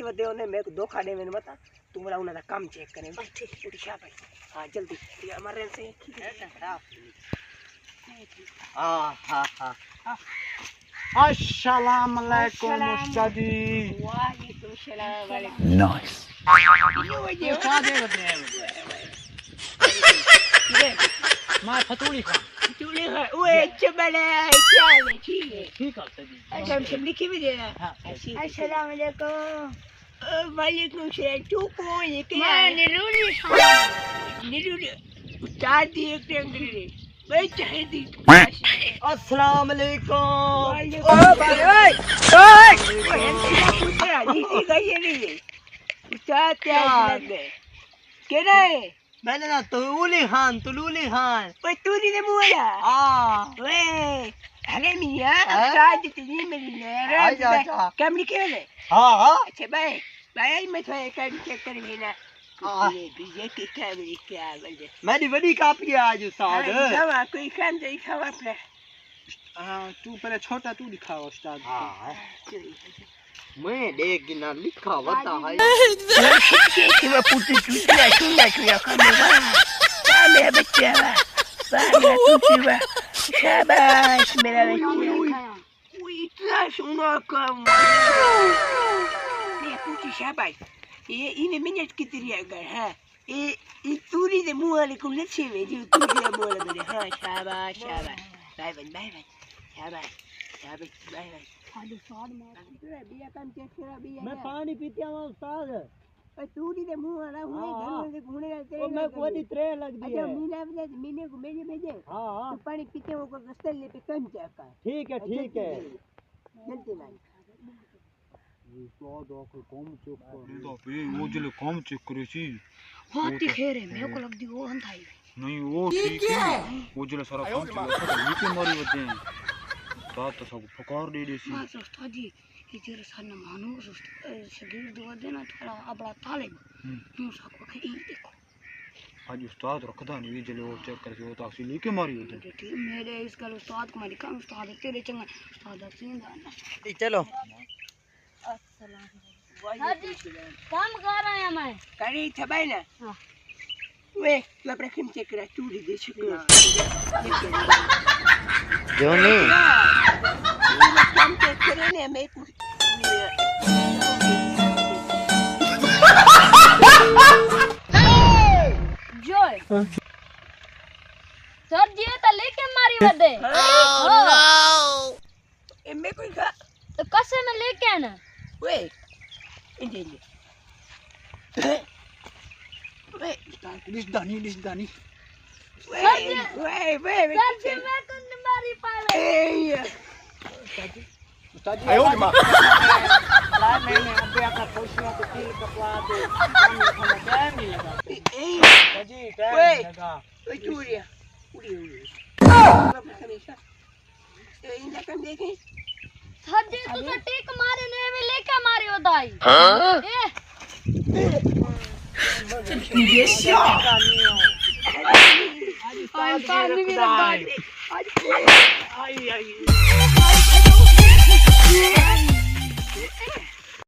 बदे ने मेरे को धोखा दे मैंने बता तू मेरा उन्हें काम चेक करे ठीक उठा भाई हां जल्दी ये हमारे से खराब हां अस्सलाम वालेकुम उस्ताद जी वालेकुम सलाम वालेकुम नाइस ये खा दे बदे मां फतूड़ी खा तूने ओए चबले क्या है ठीक है ठीक है उस्ताद जी अच्छा हम सब लिखी भी देना हां अस्सलाम वालेकुम वालेकुम सलाम तू कौन है क्या मैं निरूली निरूली उस्ताद दी एक अंग्रेजी मैं चाहे दी अस्सलाम वालेकुम उस्ताद क्या है केना है मैंने ना तुलूली खान ओए तू दी ने मुआ हां ओए अरे मियां उस्ताद इतनी मेरी आजा, आजा। कम लिखे ले हां अच्छा भाई भाई मैं तो काम चेक कर लेना हाँ। ये बीजे की कैमरे क्या बजे मेरी बड़ी कापी है आज उस्ताद दवा कोई काम नहीं खावा पे हां तू पहले छोटा तू दिखाओ उस्ताद हां चली मैं देख गिना लिखा बता है मैं पूछी चुटिया खाने मेरा बच्चा बाहर चुटिया शाबाश मेरा बच्चा वो इतना सुना काम मैं पूछी शाबाश ये इन्हें मिनट कितनी अगर है ये तूरी दे मुंह वाले को लच्छे में जो तूरी दे मुंह वाले बने हाँ शाबाश शाबाश बाय शाबाश बाय खाली स्वाद मार बिया काम चेक करा बिया मैं पानी पीते हूं उस्ताद पर तूरी दे मुंह वाला हुए घर में घूमने जाते ओ मैं कोई त्रे लग दी अच्छा है महीने को भेजे हां तो पानी पीते हो को रास्ते ले पे कम चेक कर ठीक है जल्दी लाई स्वाद आकर कम चेक कर तो पे वो जले कम चेक करे छी बहुत ही खेरे मेरे को लगती वो अंधाई नहीं वो ठीक है वो जले सारा कम चेक नीचे मारी होते हैं तो सब फकार दे देसी मैं सोचता जी कि तेरे सामने मानो शरीर दुआ देना थोड़ा अपना ताले यूं सबको कहीं देखो आज उस्ताद रखदा नहीं जले वो चेक करके वो तासी लेके मारी होते ठीक मेरे इस कल उस्ताद को मारी काम उस्ताद तेरे चंगा उस्ताद सीधा चलो काम कर रहे हैं मैं करे था भाई ना हां वे तू अपना कम चेक करा तूरी दे चुके क्यों नहीं काम चेक करे ने मैं कुछ जोय सर जी तो लेके मारी बदे ए मैं कोई का तो कसे में लेके आना वे इंदे वे दिसदानी वे सर जी मैं को मारी पाले उस्ताद जी आयो मां ला मैंने अबे आका पोछना तो तिल कपड़ा दे काम खाना टाइम नहीं लगा जी टाइम लगा वे चूड़िया उड़ी हमेशा तो इनका काम देखे सर जी तू तो टेक मारे ने में लेके मारी होताई ये शा आज पानी भी रखा आई